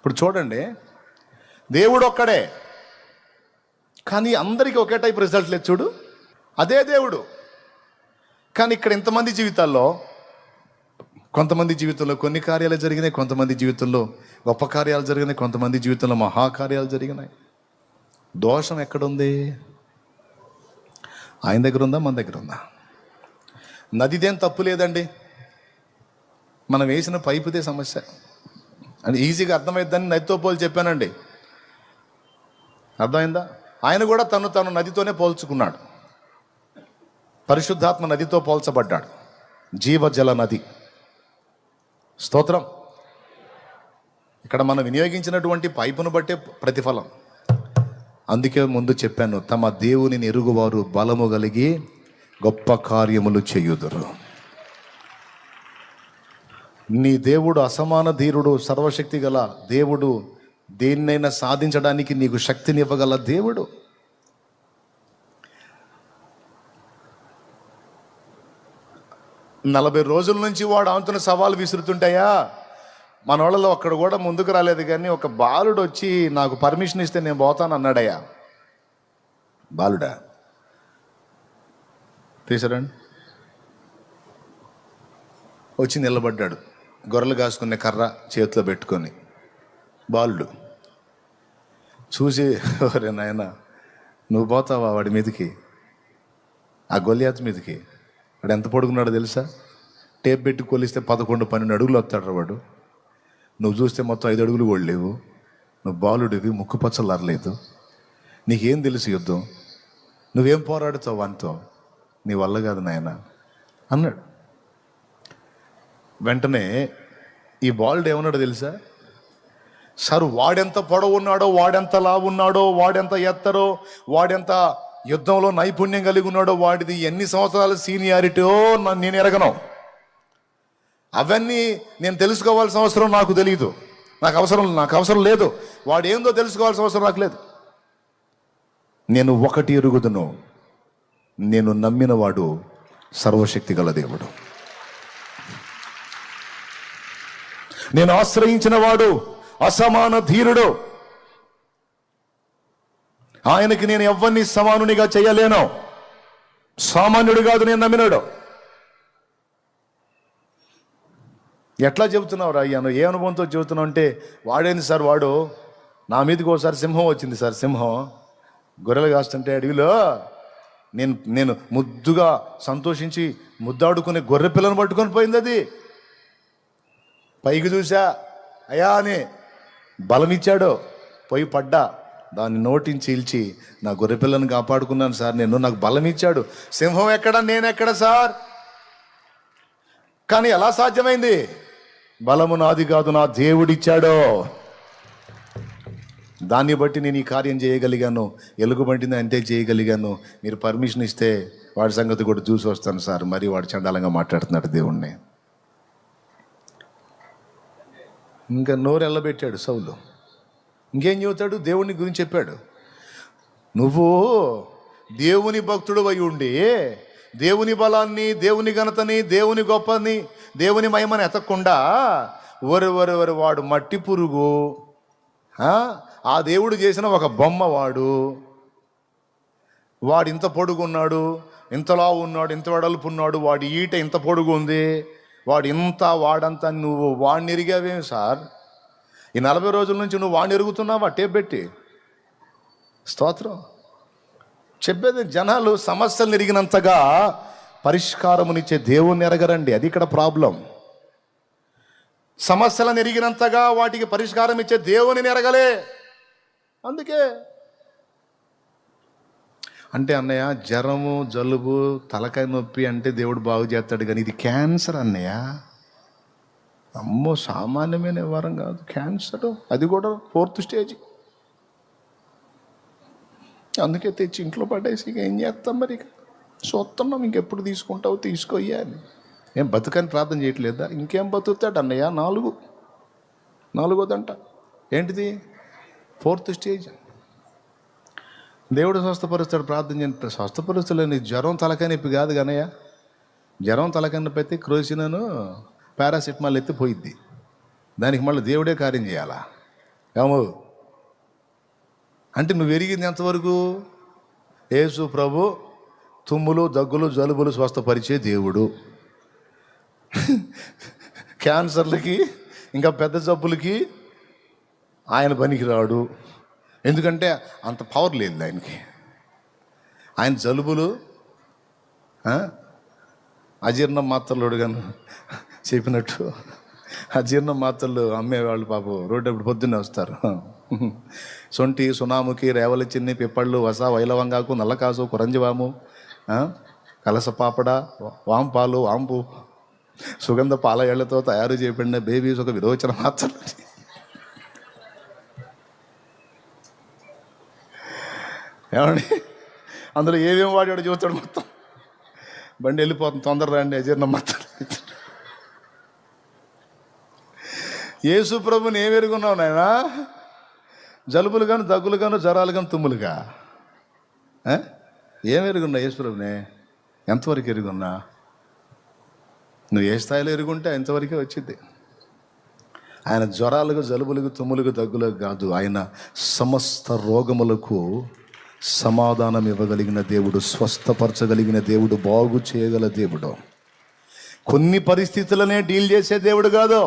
ఇప్పుడు చూడండి, దేవుడు ఒక్కడే, కానీ అందరికీ ఒకే టైప్ రిజల్ట్ లేదు. చూడు, అదే దేవుడు, కానీ ఇక్కడ ఇంతమంది జీవితాల్లో, కొంతమంది జీవితంలో కొన్ని కార్యాలు జరిగినాయి, కొంతమంది జీవితంలో గొప్ప కార్యాలు జరిగినాయి, కొంతమంది జీవితంలో మహాకార్యాలు జరిగినాయి. దోషం ఎక్కడుంది? ఆయన దగ్గర ఉందా, మన దగ్గర ఉందా? నదిదేం తప్పు లేదండి, మనం వేసిన పైపుదే సమస్య అని ఈజీగా అర్థమైద్దని నదితో పోల్చి చెప్పానండి. అర్థమైందా? ఆయన కూడా తను నదితోనే పోల్చుకున్నాడు. పరిశుద్ధాత్మ నదితో పోల్చబడ్డాడు, జీవజల నది. స్తోత్రం. ఇక్కడ మనం వినియోగించినటువంటి పైపును బట్టే ప్రతిఫలం. అందుకే ముందు చెప్పాను, తమ దేవునిని ఎరుగువారు బలము కలిగి గొప్ప కార్యములు చేయుదురు. నీ దేవుడు అసమాన ధీరుడు, సర్వశక్తి గల దేవుడు. దేన్నైనా సాధించడానికి నీకు శక్తినివ్వగల దేవుడు. నలభై రోజుల నుంచి వాడు ఆంతున్న సవాలు విసురుతుంటాయా? మన వాళ్ళలో ఒక్కడ కూడా ముందుకు రాలేదు, కానీ ఒక బాలుడు వచ్చి నాకు పర్మిషన్ ఇస్తే నేను పోతాను అన్నాడయ్యా. బాలుడా తీసారండి, వచ్చి నిలబడ్డాడు, గొర్రెలు కాసుకునే కర్ర చేతిలో పెట్టుకొని. బాలుడు చూసి, ఒరే నాయన, నువ్వు పోతావా వాడి మీదకి, ఆ గొలియాత్ మీదకి? వాడు ఎంత పొడుగున్నాడో తెలుసా? టేప్ పెట్టి కొలిస్తే 11-12 అడుగులు వస్తాడు వాడు. నువ్వు చూస్తే మొత్తం 5 అడుగులు కూడా లేవు. నువ్వు బాలుడివి, ముక్కు పచ్చలారలేదు, నీకేం తెలుసు యుద్ధం? నువ్వేం పోరాడుతావు వానితో? నీ వల్ల కాదు నాయన అన్నాడు. వెంటనే ఈ బాలుడు ఏమన్నాడో తెలుసా? సార్, వాడెంత పొడవు ఉన్నాడో, వాడెంత లావు ఉన్నాడో, వాడెంత ఎత్తరో, వాడెంత యుద్ధంలో నైపుణ్యం కలిగి ఉన్నాడో, వాడిది ఎన్ని సంవత్సరాల సీనియారిటీయో నేను ఎరగను. అవన్నీ నేను తెలుసుకోవాల్సిన అవసరం నాకు తెలియదు, నాకు అవసరం లేదు. వాడు ఏందో తెలుసుకోవాల్సిన అవసరం నాకు లేదు. నేను ఒకటి ఎరుగుదును, నేను నమ్మిన వాడు సర్వశక్తి గల దేవుడు. నేను ఆశ్రయించిన వాడు అసమాన ధీరుడు. ఆయనకి నేను ఎవరిని సమానునిగా చేయలేను. సామాన్యుడు కాదు నేను నమ్మినాడు. ఎట్లా చెబుతున్నావు రా అయ్యాను? ఏ అనుభవంతో చెబుతున్నావు అంటే, వాడేంది సార్, వాడు నా మీదకి ఒకసారి సింహం వచ్చింది సార్. సింహం గొర్రెలు కాస్తుంటే అడవిలో నేను ముద్దుగా సంతోషించి ముద్దాడుకునే గొర్రె పిల్లను పట్టుకొని పోయింది. అది పైకి చూసా, అయ్యా అని బలమిచ్చాడు, పోయి పడ్డా, దాన్ని నోటిని చీల్చి నా గొర్రె పిల్లను కాపాడుకున్నాను సార్ నేను. నాకు బలం ఇచ్చాడు. సింహం ఎక్కడ, నేనెక్కడ సార్? కానీ ఎలా సాధ్యమైంది? బలము నాది కాదు, నా దేవుడిచ్చాడో. దాన్ని బట్టి నేను ఈ కార్యం చేయగలిగాను. ఎలుగుబంటిని అంతే చేయగలిగాను. మీరు పర్మిషన్ ఇస్తే వాడి సంగతి కూడా చూసి వస్తాను సార్. మరి వాడు చండాలంగా మాట్లాడుతున్నాడు దేవుణ్ణి. ఇంకా నోరు ఎల్లబెట్టాడు సౌలు. ఇంకేం చెబుతాడు? దేవుని గురించి చెప్పాడు. నువ్వు దేవుని భక్తుడు అయి ఉండి దేవుని బలాన్ని, దేవుని ఘనతని, దేవుని గొప్పని, దేవుని మహిమని ఎతకకుండా వరి వాడు మట్టి పురుగు, ఆ దేవుడు చేసిన ఒక బొమ్మ వాడు ఇంత పొడుగున్నాడు, ఇంతలా ఉన్నాడు, ఇంత వెడల్పు ఉన్నాడు, వాడి ఈట ఇంత పొడుగు ఉంది, వాడంతా నువ్వు వాడిని ఎరిగావేమి సార్? ఈ 40 రోజుల నుంచి నువ్వు వాడిని ఎరుగుతున్నావా టేప్ పెట్టి? స్తోత్రం. చెప్పేది, జనాలు సమస్యలు ఎరిగినంతగా పరిష్కారమునిచ్చే దేవుణ్ణి ఎరగరండి. అది ఇక్కడ ప్రాబ్లం. సమస్యలను ఎరిగినంతగా వాటికి పరిష్కారం ఇచ్చే దేవుని ఎరగలే. అందుకే అంటే అన్నయ్య, జ్వరము, జలుబు, తలకాయ నొప్పి అంటే దేవుడు బాగు చేస్తాడు, కానీ ఇది క్యాన్సర్ అన్నయ్య. అమ్మో, సామాన్యమైన వ్యవహారం కాదు క్యాన్సర్. అది కూడా 4th స్టేజ్. అందుకే తెచ్చి ఇంట్లో పడేసి ఇక ఏం చేస్తాం? మరి ఇక చూస్తున్నాం, ఇంకెప్పుడు తీసుకుంటావు తీసుకోయ్యా అని. ఏం బతుకని ప్రార్థన చేయట్లేదా? ఇంకేం బతుకుతాడు అన్నయ్య? 4వ దంట ఏంటిది? 4th stage. దేవుడు స్వస్థపరుస్తాడు ప్రార్థన చేయండి. స్వస్థపరుస్తలేని జ్వరం తలకాయ నొప్పి కాదు కనయ్య. జ్వరం తలకాయ నొప్పి అయితే క్రోసినను పారాసిటమాల్ ఎత్తి పోయిద్ది. దానికి మళ్ళీ దేవుడే కార్యం చేయాలా? ఏమో అంటే నువ్వు ఎరిగింది ఎంతవరకు? యేసు ప్రభు తుమ్ములు, దగ్గులు, జలుబులు స్వస్థపరిచే దేవుడు. క్యాన్సర్లకి ఇంకా పెద్ద జబ్బులకి ఆయన పనికి రాడు. ఎందుకంటే అంత పవర్ లేదు ఆయనకి. ఆయన జలుబులు అజీర్ణం మాత్రలు కానీ చెప్పినట్టు అజీర్ణం మాత్రలు అమ్మేవాళ్ళు పాపం రోడ్డు అప్పుడు పొద్దున్నే వస్తారు. సొంటి, సునాముకి, రేవల చిన్ని, పిప్పళ్ళు, వస, వైలవంగాకు, నల్లకాసు, కురంజివాము, కలస పాపడ, వాంపాలు, వాంపు, సుగంధ పాల ఏళ్లతో తయారు చేయబడిన బేబీస్ ఒక విరోచన మాత్రలు. ఏమండి అందులో ఏమేమి వాడాడు చూస్తాడు మొత్తం. బండి వెళ్ళిపోతుంది, తొందర రండి అజీర్ణం మాత్రం. యేసు ప్రభుని ఏం ఎరుగున్నావు నాయనా? జలుబులు కానీ, దగ్గులు కానీ, జ్వరాలు కానీ, తుమ్ములుగా ఏం ఎరుగున్నా యేసు ప్రభునే? ఎంతవరకు ఎరుగున్నా? నువ్వు ఏ స్థాయిలో ఎరుగుంటే ఎంతవరకే వచ్చింది. ఆయన జ్వరాలకు, జలుబులకు, తుమ్ములకు, దగ్గులకు కాదు, ఆయన సమస్త రోగములకు సమాధానం ఇవ్వగలిగిన దేవుడు, స్వస్థపరచగలిగిన దేవుడు, బాగు చేయగల దేవుడు. కొన్ని పరిస్థితులనే డీల్ చేసే దేవుడు కాదు,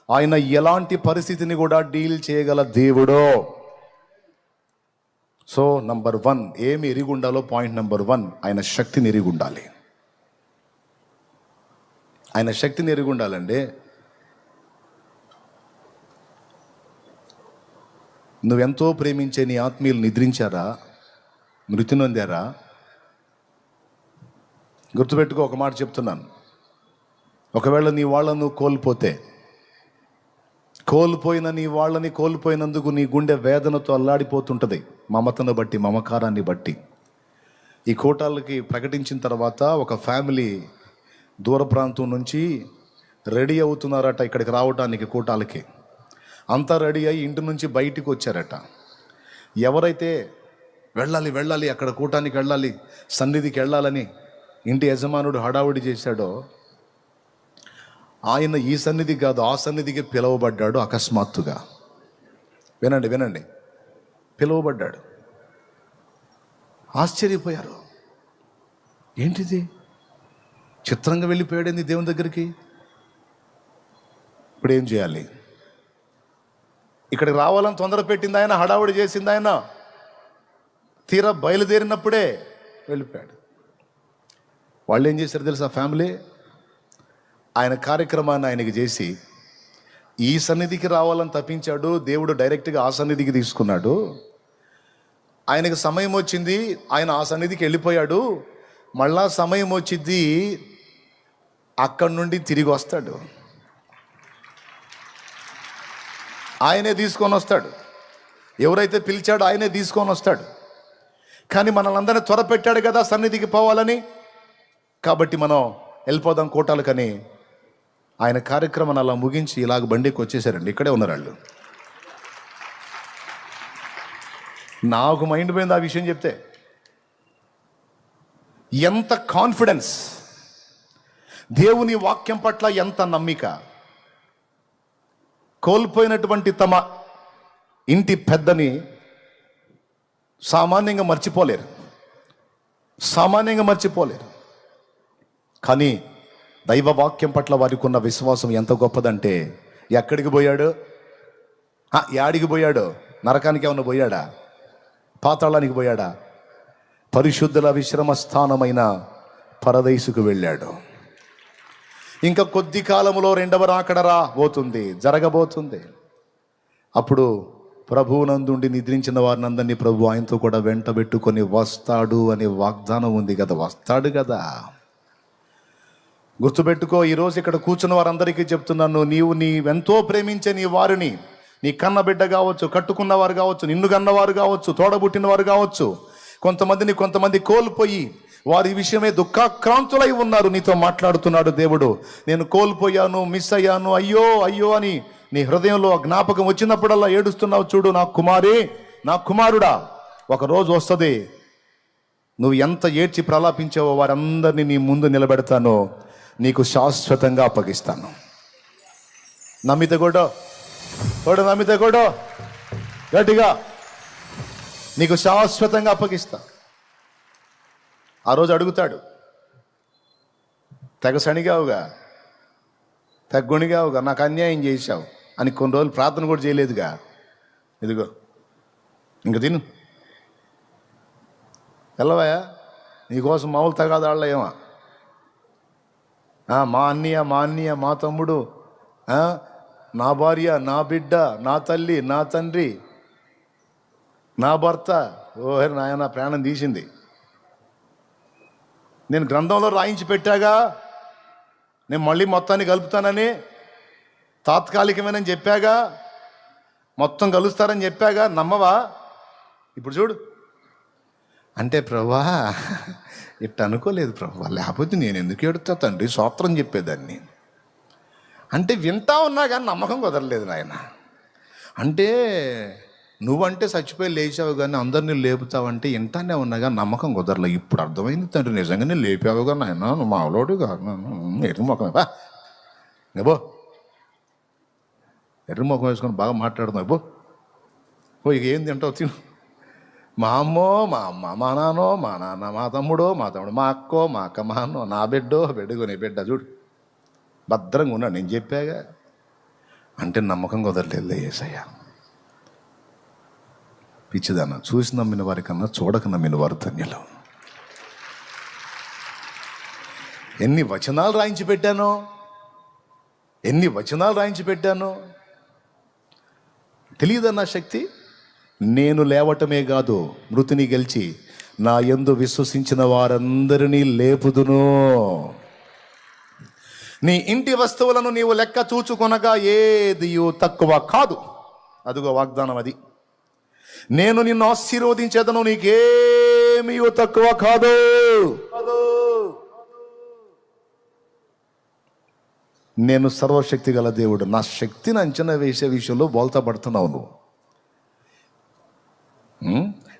ఆయన ఎలాంటి పరిస్థితిని కూడా డీల్ చేయగల దేవుడు. సో నంబర్ 1 ఏమి ఎరిగి ఉండాలో? పాయింట్ నంబర్ 1, ఆయన శక్తిని ఎరిగి ఉండాలి. ఆయన శక్తిని ఎరిగి ఉండాలండి. నువ్వెంతో ప్రేమించే నీ ఆత్మీయులు నిద్రించారా? మృతి నొందారా? గుర్తుపెట్టుకో, ఒక మాట చెప్తున్నాను. ఒకవేళ నీ వాళ్ళను కోల్పోయిన నీ వాళ్ళని కోల్పోయినందుకు నీ గుండె వేదనతో అల్లాడిపోతుంటుంది, మమతను బట్టి, మమకారాన్ని బట్టి. ఈ కోటాలకి ప్రకటించిన తర్వాత ఒక ఫ్యామిలీ దూర ప్రాంతం నుంచి రెడీ అవుతున్నారట ఇక్కడికి రావడానికి. కోటాలకి అంతా రెడీ అయ్యి ఇంటి నుంచి బయటికి వచ్చారట. ఎవరైతే వెళ్ళాలి అక్కడ కూటానికి వెళ్ళాలి, సన్నిధికి వెళ్ళాలని ఇంటి యజమానుడు హడావుడి చేశాడో, ఆయన ఈ సన్నిధి కాదు ఆ సన్నిధికి పిలువబడ్డాడు అకస్మాత్తుగా. వినండి, పిలువబడ్డాడు. ఆశ్చర్యపోయారు, ఏంటిది చిత్రంగా వెళ్ళిపోయాడేంది దేవుని దగ్గరికి. ఇప్పుడు ఏం చేయాలి? ఇక్కడికి రావాలని తొందర పెట్టింది ఆయన, హడావుడి చేసింది ఆయన. తీరా బయలుదేరినప్పుడే వెళ్ళిపోయాడు. వాళ్ళు ఏం చేశారు తెలుసా? ఫ్యామిలీ ఆయన కార్యక్రమాన్ని ఆయనకి చేసి ఈ సన్నిధికి రావాలని తప్పించాడు దేవుడు, డైరెక్ట్గా ఆ సన్నిధికి తీసుకున్నాడు. ఆయనకు సమయం వచ్చింది, ఆయన ఆ సన్నిధికి వెళ్ళిపోయాడు. మళ్ళా సమయం వచ్చింది, అక్కడి నుండి తిరిగి వస్తాడు, ఆయనే తీసుకొని వస్తాడు. ఎవరైతే పిలిచాడో ఆయనే తీసుకొని వస్తాడు. కానీ మనల్ని అందరినీ త్వరపెట్టాడు కదా సన్నిధికి పోవాలని, కాబట్టి మనం వెళ్ళిపోదాం కోటాలకని ఆయన కార్యక్రమాన్ని అలా ముగించి ఇలాగ బండికి వచ్చేసారండి. ఇక్కడే ఉన్నారు వాళ్ళు. నాకు మైండ్ పోయింది ఆ విషయం చెప్తే. ఎంత కాన్ఫిడెన్స్, దేవుని వాక్యం పట్ల ఎంత నమ్మిక. కోల్పోయినటువంటి తమ ఇంటి పెద్దని సామాన్యంగా మర్చిపోలేరు. కానీ దైవ వాక్యం పట్ల వారికి ఉన్న విశ్వాసం ఎంత గొప్పదంటే, ఎక్కడికి పోయాడు? యాడికి పోయాడు? నరకానికి ఏమన్నా పోయాడా? పాతాళానికి పోయాడా? పరిశుద్ధుల విశ్రమ స్థానమైన పరదైసుకు వెళ్ళాడు. ఇంకా కొద్ది కాలంలో రెండవ రాకడ జరగబోతుంది. అప్పుడు ప్రభువునందుండి నిద్రించిన వారినందరినీ ప్రభు ఆయనతో కూడా వెంట పెట్టుకొని వస్తాడు అనే వాగ్దానం ఉంది కదా. వస్తాడు కదా. గుర్తుపెట్టుకో, ఈరోజు ఇక్కడ కూర్చున్న వారందరికీ చెప్తున్నాను, నీవెంతో ప్రేమించే నీ వారిని, నీ కన్న బిడ్డ కావచ్చు, కట్టుకున్నవారు కావచ్చు, నిన్ను కన్నవారు కావచ్చు, తోడబుట్టినవారు కావచ్చు, కొంతమంది కోల్పోయి వారి విషయమే దుఃఖాక్రాంతులై ఉన్నారు. నీతో మాట్లాడుతున్నాడు దేవుడు. నేను కోల్పోయాను, మిస్ అయ్యాను, అయ్యో అని నీ హృదయంలో జ్ఞాపకం వచ్చినప్పుడల్లా ఏడుస్తున్నావు చూడు. నా కుమారి, నా కుమారుడా, ఒక రోజు వస్తుంది, నువ్వు ఎంత ఏడ్చి ప్రలాపించావో వారందరినీ నీ ముందు నిలబెడతాను, నీకు శాశ్వతంగా అప్పగిస్తాను. నమ్మితే కూడా కొడు నమ్మితే కొడు గట్టిగా, నీకు శాశ్వతంగా అప్పగిస్తా. ఆ రోజు అడుగుతాడు, తెగ సణిగావుగా, తెగ గొణిగావుగా, నాకు అన్యాయం చేశావు అని కొన్ని రోజులు ప్రార్థన కూడా చేయలేదుగా. ఇదిగో ఇంక తిను, వెళ్ళవయా, నీకోసం మామూలు తగాదాళ్ళ ఏమా, మా అన్నయ్య మా తమ్ముడు, నా భార్య, నా బిడ్డ, నా తల్లి, నా తండ్రి, నా భర్త, ఓహే నాయన ప్రాణం తీసింది. నేను గ్రంథంలో రాయించి పెట్టాగా, నేను మళ్ళీ మొత్తాన్ని కలుపుతానని, తాత్కాలికమేనని చెప్పాగా, మొత్తం కలుస్తారని చెప్పాగా, నమ్మవా? ఇప్పుడు చూడు అంటే, ప్రభువా ఇట్ట అనుకోలేదు ప్రభువా, లేకపోతే నేను ఎందుకు ఏడుతా తండ్రి, స్తోత్రం చెప్పేదాన్ని. అంటే వింటా ఉన్నా కానీ నమ్మకం కుదరలేదు నాయన. అంటే నువ్వంటే చచ్చిపోయి లేచావు కానీ అందరినీ లేపుతావంటే ఇంటానే ఉన్నా కానీ నమ్మకం కుదరలేదు. ఇప్పుడు అర్థమైంది తండ్రి, నిజంగానే లేపావుగా నాయన, నువ్వు మావులోడు కాదు, ఎర్రముఖం బో, ఎర్రముఖం వేసుకొని బాగా మాట్లాడుతున్నావు బో ఇక ఏం తింటావు తిను. మా అమ్మో, మా అమ్మ, మా నాన్నో, మా నాన్న, మా తమ్ముడో, మా తమ్ముడు, మా అక్కో, మా అక్క, మా అన్నో, నా బిడ్డో, బిడ్డగో, నీ బిడ్డ చూడు భద్రంగా ఉన్నాడు, నేను చెప్పాగా. అంటే నమ్మకం కుదరలేదు యేసయ్య. పిచ్చిదన్న, చూసి నమ్మిన వారి కన్నా చూడక నమ్మిన వారు ధన్యులు. ఎన్ని వచనాలు రాయించి పెట్టానో, ఎన్ని వచనాలు రాయించి పెట్టానో తెలియదన్న శక్తి. నేను లేవటమే కాదు, మృతిని గెలిచి నా యందు విశ్వసించిన వారందరినీ లేపుదును. నీ ఇంటి వస్తువులను నీవు లెక్క చూచుకొనగా ఏది తక్కువ కాదు. అదిగో వాగ్దానం అది. నేను నిన్ను ఆశీర్వదించేదను, నీకేమీ తక్కువ కాదు. నేను సర్వశక్తి గల దేవుడు. నా శక్తిని అంచనా వేసే విషయంలో బోల్తా పడుతున్నావు నువ్వు.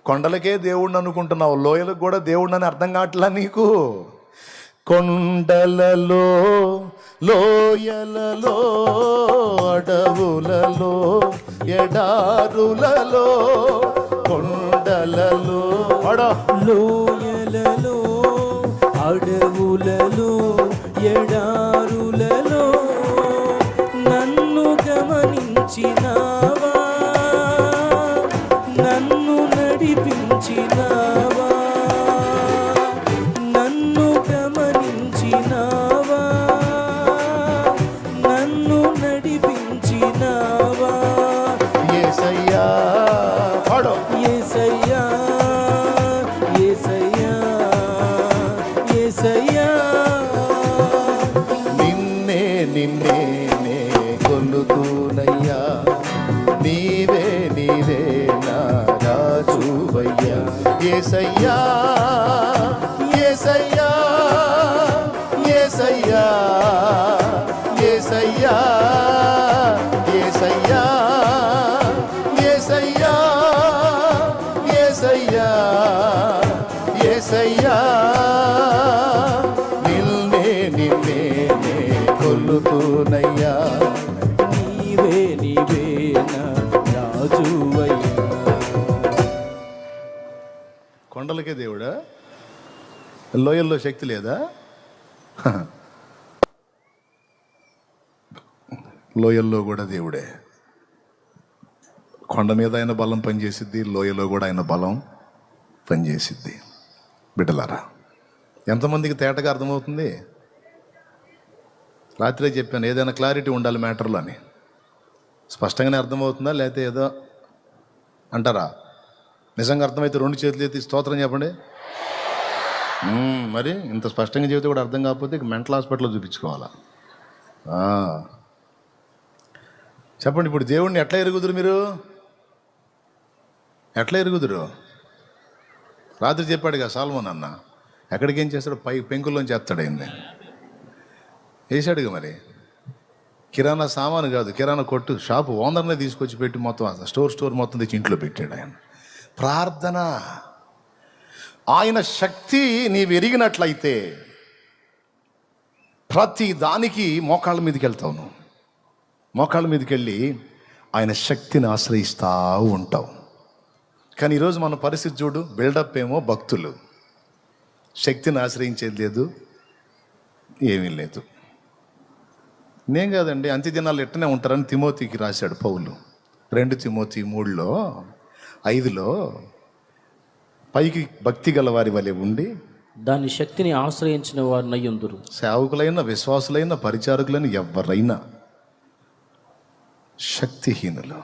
కొండలకే దేవుడిని అనుకుంటున్నావు, లోయలకు కూడా దేవుడిని అని అర్థం కావట్లా నీకు. కొండలలో, లోయలలో, అడవులలో, ఎడారులలో, కొండలలో, లోయలలో, అడవులలో, ఎడారులలో నన్ను గమనించినావా, నన్ను నడిపించినావా, నన్ను గమనించినావా, నన్ను నడిపించినావా. యేసయ్యా పాడు, యేసయ్యా, యేసయ్యా, యేసయ్యా. నిన్నే నిన్నే నే కొలుతునయ్యా, నీవే నీవే నా రాజువయ్యా. యేసయ్యా, యేసయ్యా, యేసయ్యా, యేసయ్యా, యేసయ్యా, యేసయ్యా, యేసయ్యా, యేసయ్యా. నిన్నే నిన్నే నే కొలుతునయ్యా, నీవే నీవే నా రాజువయ్యా. కొండలకే దేవుడా, లోయల్లో శక్తి లేదా? లోయల్లో కూడా దేవుడే. కొండ మీద ఆయన బలం పనిచేసిద్ది, లోయలో కూడా ఆయన బలం పనిచేసిద్ది. బిడ్డలారా, ఎంతమందికి తేటగా అర్థమవుతుంది? రాత్రే చెప్పాను, ఏదైనా క్లారిటీ ఉండాలి మ్యాటర్లో అని. స్పష్టంగానే అర్థమవుతుందా లేకపోతే ఏదో అంటారా? నిజంగా అర్థమైతే రెండు చేతులు ఎత్తి స్తోత్రం చెప్పండి. మరి ఇంత స్పష్టంగా చెబితే కూడా అర్థం కాకపోతే ఇక మెంటల్ హాస్పిటల్లో చూపించుకోవాలా? చెప్పండి, ఇప్పుడు దేవుడిని ఎట్లా ఎరుగుదురు? మీరు ఎట్లా ఎరుగుదురు? రాత్రి చెప్పాడుగా సాల్మోన్ అన్న, ఎక్కడికి ఏం చేస్తాడు? పెంకుల్లోంచి ఎత్తాడైంది, వేసాడుగా. మరి కిరాణా సామాను కాదు, కిరాణా కొట్టు షాపు ఓనర్నే తీసుకొచ్చి పెట్టి మొత్తం స్టోర్ మొత్తం తెచ్చి ఇంట్లో పెట్టాడు ఆయన. ప్రార్థన, ఆయన శక్తి నీవు ఎరిగినట్లయితే ప్రతి దానికి మోకాళ్ళ మీదకి వెళ్తావు నువ్వు. మోకాళ్ళ మీదకి వెళ్ళి ఆయన శక్తిని ఆశ్రయిస్తూ ఉంటావు. కానీ ఈరోజు మన పరిస్థితి చూడు, బిల్డప్ ఏమో భక్తులు, శక్తిని ఆశ్రయించేది లేదు, ఏమీ లేదు. నేను కాదండి, అంత్య దినాలు ఎట్టనే ఉంటారని తిమోతికి రాశాడు పౌలు. 2 తిమోతి 3:5 పైకి భక్తి గల వారి వలె ఉండి దాని శక్తిని ఆశ్రయించిన వారు నయ్యుందురు. సేవకులైన, విశ్వాసులైన, పరిచారకులైన ఎవరైనా శక్తిహీనులు.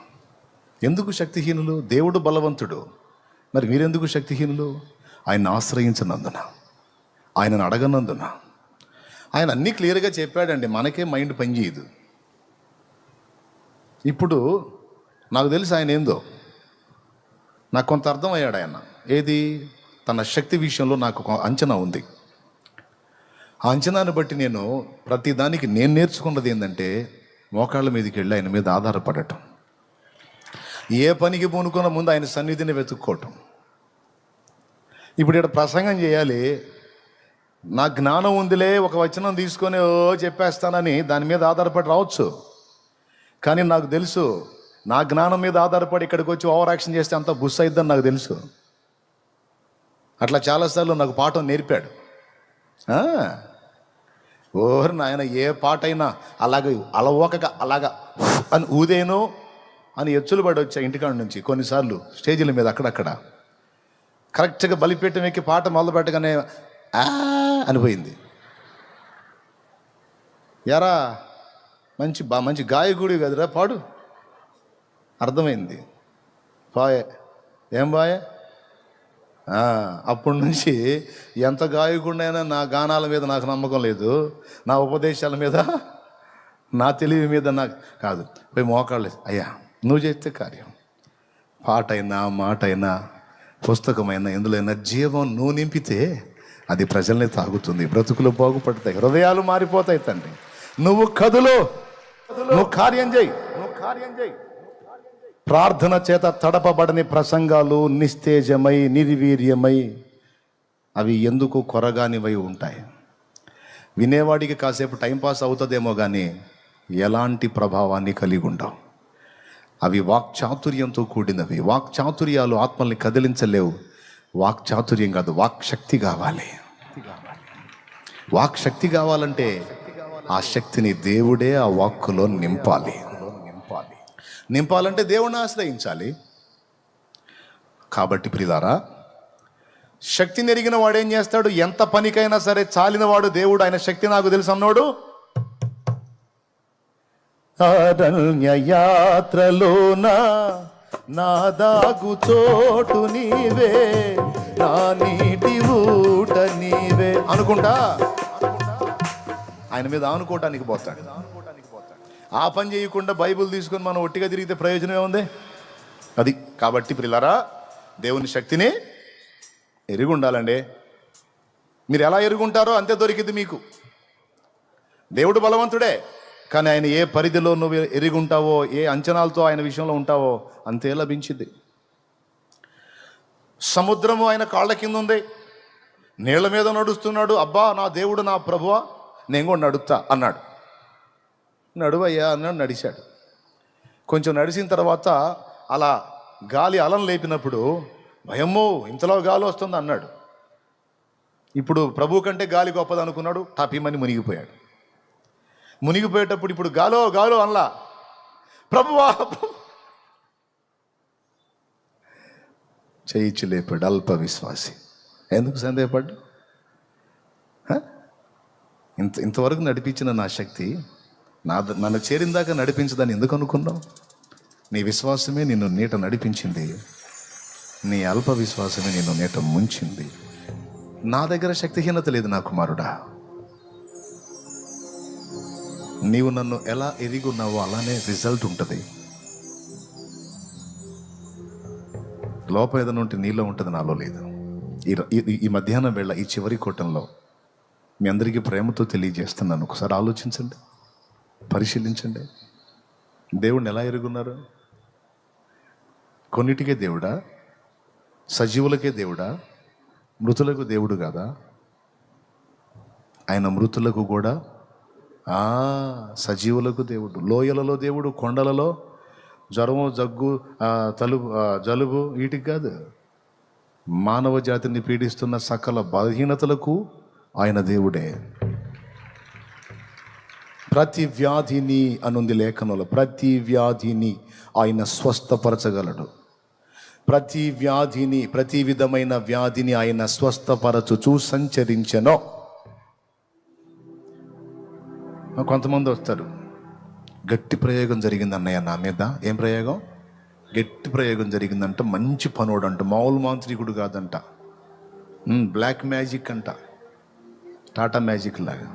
ఎందుకు శక్తిహీనులు? దేవుడు బలవంతుడు, మరి మీరెందుకు శక్తిహీనులు? ఆయన ఆశ్రయించినందున, ఆయనను అడగనందున. ఆయన అన్నీ క్లియర్గా చెప్పాడండి, మనకే మైండ్ పనిచేయదు. ఇప్పుడు నాకు తెలిసి ఆయన ఏందో నాకు కొంత అర్థమయ్యాడు. ఆయన ఏది, తన శక్తి విషయంలో నాకు ఒక అంచనా ఉంది. ఆ అంచనాను బట్టి నేను ప్రతిదానికి నేను నేర్చుకున్నది ఏంటంటే, మోకాళ్ళ మీదకి వెళ్ళి ఆయన మీద ఆధారపడటం, ఏ పనికి పూనుకున్న ముందు ఆయన సన్నిధిని వెతుక్కోవటం. ఇప్పుడు ఇక్కడ ప్రసంగం చేయాలి, నా జ్ఞానం ఉందిలే, ఒక వచనం తీసుకొని చెప్పేస్తానని దాని మీద ఆధారపడి రావచ్చు. కానీ నాకు తెలుసు, నా జ్ఞానం మీద ఆధారపడి ఇక్కడికి వచ్చి ఓవర్ యాక్షన్ చేస్తే అంత బుస్ అయిద్దని నాకు తెలుసు. అట్లా చాలాసార్లు నాకు పాఠం నేర్పాడు. ఓహర్ నాయన, ఏ పాట అయినా అలాగ అలవోకగా అలాగా అని ఊదేనో అని ఎచ్చులు పడి వచ్చా ఇంటికాడ నుంచి. కొన్నిసార్లు స్టేజీల మీద అక్కడక్కడ కరెక్ట్గా బలిపీఠం ఎక్కి పాట మొదలు పెట్టగానే అనిపోయింది. ఎరా మంచి గాయకుడి కదరా, పాడు. అర్థమైంది, బాయే, ఏం బాయే. అప్పటి నుంచి ఎంత గాయకుడినైనా నా గానాల మీద నాకు నమ్మకం లేదు, నా ఉపదేశాల మీద, నా తెలివి మీద నాకు కాదు. పోయి మోకాళ్ళు, అయ్యా నువ్వు చేస్తే కార్యం, పాట అయినా, మాట అయినా, పుస్తకమైనా, ఎందులోైనా జీవం నువ్వు నింపితే అది ప్రజల్ని తాగుతుంది, బ్రతుకులు బాగుపడతాయి, హృదయాలు మారిపోతాయి. తండ్రి నువ్వు కదులు, నువ్వు కార్యం చేయి. ప్రార్థన చేత తడపబడని ప్రసంగాలు నిస్తేజమై, నిర్వీర్యమై, అవి ఎందుకు కొరగానివై ఉంటాయి. వినేవాడికి కాసేపు టైంపాస్ అవుతుందేమో కానీ ఎలాంటి ప్రభావాన్ని కలిగి ఉండవు. అవి వాక్చాతుర్యంతో కూడినవి. వాక్చాతుర్యాలు ఆత్మల్ని కదిలించలేవు. వాక్చాతుర్యం కాదు, వాక్శక్తి కావాలి. వాక్శక్తి కావాలంటే ఆ శక్తిని దేవుడే ఆ వాక్కులో నింపాలంటే దేవుణ్ణి ఆశ్రయించాలి. కాబట్టి ప్రియులారా, శక్తిని ఎరిగిన వాడు ఏం చేస్తాడు? ఎంత పనికైనా సరే చాలిన వాడు దేవుడు. ఆయన శక్తి నాకు తెలుసు అన్నాడు. అరణ్య యాత్రలోన నా దాగు చోటు నీవే, నా నీటి ఊట నీవే అనుకుంటా ఆయన మీద ఆనుకోవటానికి పోతాడు. ఆ పని చేయకుండా బైబిల్ తీసుకొని మనం ఒట్టిగా తిరిగితే ప్రయోజనం ఏముంది? అది. కాబట్టి ప్రియులారా, దేవుని శక్తిని ఎరిగి ఉండాలండి. మీరు ఎలా ఎరుగుంటారో అంతే దొరికింది మీకు. దేవుడు బలవంతుడే, కానీ ఆయన ఏ పరిధిలో నువ్వు ఎరిగి ఉంటావో, ఏ అంచనాలతో ఆయన విషయంలో ఉంటావో అంతే లభించింది. సముద్రము ఆయన కాళ్ళ కింద ఉంది, నీళ్ల మీద నడుస్తున్నాడు. అబ్బా నా దేవుడు, నా ప్రభువా, నేను కూడా నడుస్తా అన్నాడు. నడువయ్యా అన్నాడు, నడిచాడు. కొంచెం నడిచిన తర్వాత అలా గాలి అలం లేపినప్పుడు, భయమ్మో ఇంతలో గాలి వస్తుంది అన్నాడు. ఇప్పుడు ప్రభు కంటే గాలి గొప్పది అనుకున్నాడు, టాపీమని మునిగిపోయాడు. మునిగిపోయేటప్పుడు ఇప్పుడు గాలో గాలో అనలా, ప్రభువా చేయిచ్చు లేపాడు. అల్ప విశ్వాసి, ఎందుకు సందేహపడ్డు? ఇంతవరకు నడిపించిన నా శక్తి నన్ను చేరిందాకా నడిపించదని ఎందుకు అనుకున్నావు? నీ విశ్వాసమే నిన్ను నీట నడిపించింది, నీ అల్ప విశ్వాసమే నిన్ను నీట ముంచింది. నా దగ్గర శక్తిహీనత లేదు నా కుమారుడా. నీవు నన్ను ఎలా ఎరిగి ఉన్నావో అలానే రిజల్ట్ ఉంటుంది. లోపం ఏదైనా ఉంటే నీలో ఉంటుంది, నాలో లేదు. ఈ మధ్యాహ్నం వేళ ఈ చివరి కూటంలో మీ అందరికీ ప్రేమతో తెలియజేస్తున్నాను. ఒకసారి ఆలోచించండి, పరిశీలించండి. దేవుణ్ణి ఎలా ఎరుగున్నారు? కొన్నిటికే దేవుడా? సజీవులకే దేవుడా? మృతులకు దేవుడు కాదా? ఆయన మృతులకు కూడా, సజీవులకు దేవుడు, లోయలలో దేవుడు, కొండలలో జ్వరము, జగ్గు, జలుబు వీటికి కాదు. మానవ జాతిని పీడిస్తున్న సకల బలహీనతలకు ఆయన దేవుడే. ప్రతి వ్యాధిని అనుంది లేఖనంలో, ప్రతి వ్యాధిని ఆయన స్వస్థపరచగలడు. ప్రతి వ్యాధిని, ప్రతి విధమైన వ్యాధిని ఆయన స్వస్థపరచుచూ సంచరించెను. కొంతమంది వస్తారు, గట్టి ప్రయోగం జరిగింది అన్నయ్య నా మీద. ఏం ప్రయోగం? గట్టి ప్రయోగం జరిగిందంట. మంచి పనోడు అంట, మామూలు మాంత్రికుడు కాదంట, బ్లాక్ మ్యాజిక్ అంట, టాటా మ్యాజిక్ లాగా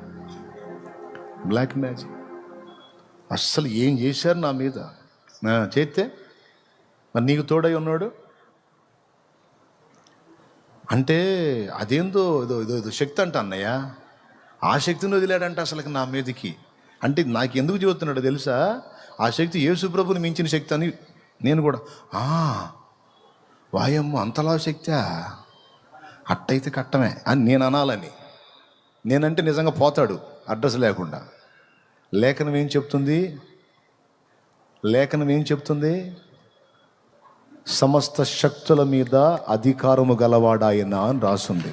బ్లాక్ మ్యాజిక్. అస్సలు ఏం చేశారు నా మీద చేస్తే, మరి నీకు తోడై ఉన్నాడు అంటే అదేందో ఏదో శక్తి అంట అన్నయ్య. ఆ శక్తిని వదిలాడంట అసలు నా మీదకి. అంటే నాకు ఎందుకు చెబుతున్నాడో తెలుసా? ఆ శక్తి యేసుప్రభుని మించిన శక్తి అని నేను కూడా వాయమ్మ అంతలా శక్తి, అట్టయితే కట్టమే అని నేను అనాలని. నేనంటే నిజంగా పోతాడు అడ్రస్ లేకుండా. లేఖనం ఏం చెప్తుంది? సమస్త శక్తుల మీద అధికారము గలవాడాయన అని రాస్తుంది.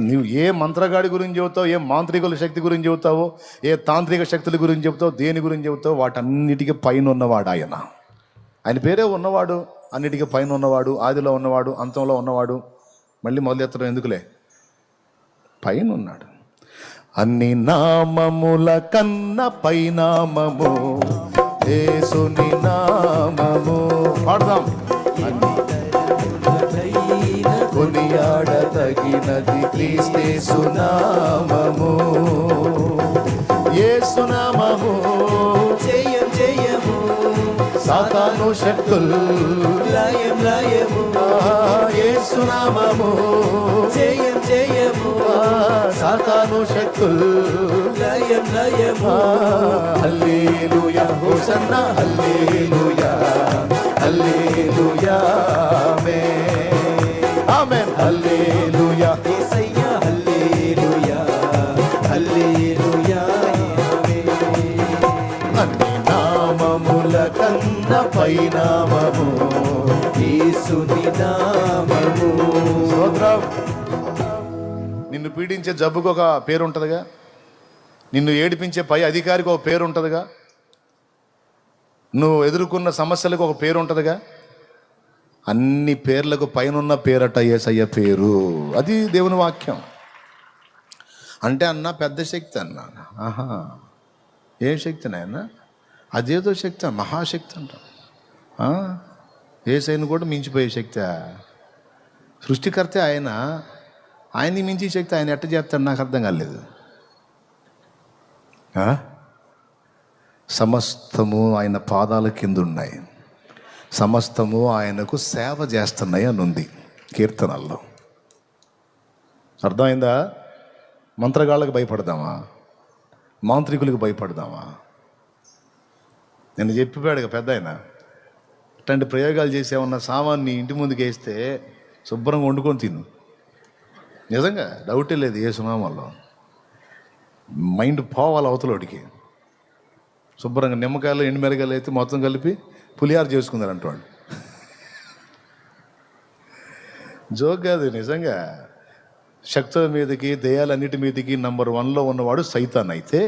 నువ్వు ఏ మంత్రగాడి గురించి చెబుతావు, ఏ మాంత్రికుల శక్తి గురించి చెబుతావో, ఏ తాంత్రిక శక్తుల గురించి చెబుతావు, దేని గురించి చెబుతావు, వాటన్నిటికీ పైన ఉన్నవాడు ఆయన. ఆయన పేరే ఉన్నవాడు, అన్నిటికీ పైన ఉన్నవాడు, ఆదిలో ఉన్నవాడు, అంతంలో ఉన్నవాడు. మళ్ళీ మొదలెత్తడం ఎందుకులే, పైన ఉన్నాడు. అన్ని నామముల కన్న పైనామము యేసుని నామము. పాడదాం. కొనియాడతగినది క్రీస్తు నామము, యేసు నామము. జయం జయము సాతాను శక్తులు లయం లయము, యేసు నామము. జయం జయము సాతాను శక్తులు లయం లయము. హల్లెలూయా హోసన్నా హల్లెలూయా హల్లెలూయా ఆమేన్ హల్లెలూయా యేసయ్యా హల్లెలూయా హల్లెలూయా. అన్ని నామముల కన్న పైనామము యేసుని నామము. స్తోత్రం. నిన్ను పీడించే జబ్బుకు ఒక పేరు ఉంటుందిగా, నిన్ను ఏడిపించే పై అధికారికి ఒక పేరు ఉంటుందిగా, నువ్వు ఎదుర్కొన్న సమస్యలకు ఒక పేరు ఉంటుందిగా. అన్ని పేర్లకు పైనున్న పేరట యేసయ్య పేరు. అది దేవుని వాక్యం. అంటే అన్న పెద్ద శక్తి అన్నా. ఏం శక్తి నాయన? అదేదో శక్తి, మహాశక్తి అంట. యేసయ్యను కూడా మించిపోయే శక్తి. సృష్టికర్తే ఆయన, ఆయన్ని మించి శక్తి ఆయన ఎట్ట చేస్తాడు నాకు అర్థం కాలేదు. సమస్తము ఆయన పాదాల కింద ఉన్నాయి, సమస్తము ఆయనకు సేవ చేస్తున్నాయి అని ఉంది కీర్తనల్లో. అర్థమైందా? మంత్రగాళ్ళకు భయపడదామా? మాంత్రికులకు భయపడదామా? నేను చెప్పిపోయాడు పెద్ద ఆయన, ఇట్లాంటి ప్రయోగాలు చేసేమన్న సామాన్ని ఇంటి ముందుకు వేస్తే శుభ్రంగా వండుకొని తిను. నిజంగా డౌటే లేదు. ఏ సునామాల్లో మైండ్ పోవాలి అవతలోడికి. శుభ్రంగా నిమ్మకాయలు ఎండుమిరకాయలు అయితే మొత్తం కలిపి పులిహార చేసుకున్నారంట వాడు. జోక్ కాదు, నిజంగా. శక్తుల మీదకి, దయ్యాలన్నిటి మీదకి నంబర్ 1లో ఉన్నవాడు సైతాన్. అయితే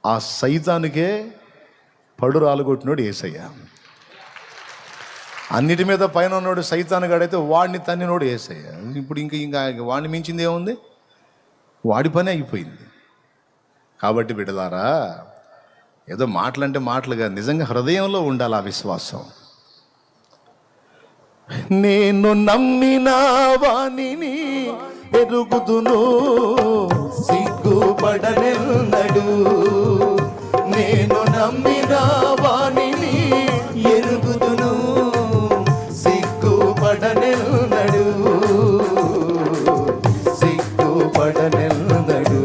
ఆ సైతానికే పడు రాలుగొట్టినోడు యేసయ్య. అన్నిటి మీద పైన ఉన్నాడు సైతాన్ గాడైతే వాడిని తన్నినోడు యేసయ్య. ఇప్పుడు ఇంకా వాడిని మించింది ఏముంది? వాడి పని అయిపోయింది. కాబట్టి బిడ్డలారా, ఏదో మాటలంటే మాటలుగా, నిజంగా హృదయంలో ఉండాలి ఆ విశ్వాసం. నేను నమ్మిన వానిని ఎరుగుదును, సిగ్గుపడనెన్నడు. నేను నమ్మిన వానిని ఎరుగుదును, సిగ్గుపడనెన్నడు. సిగ్గుపడనెన్నడు.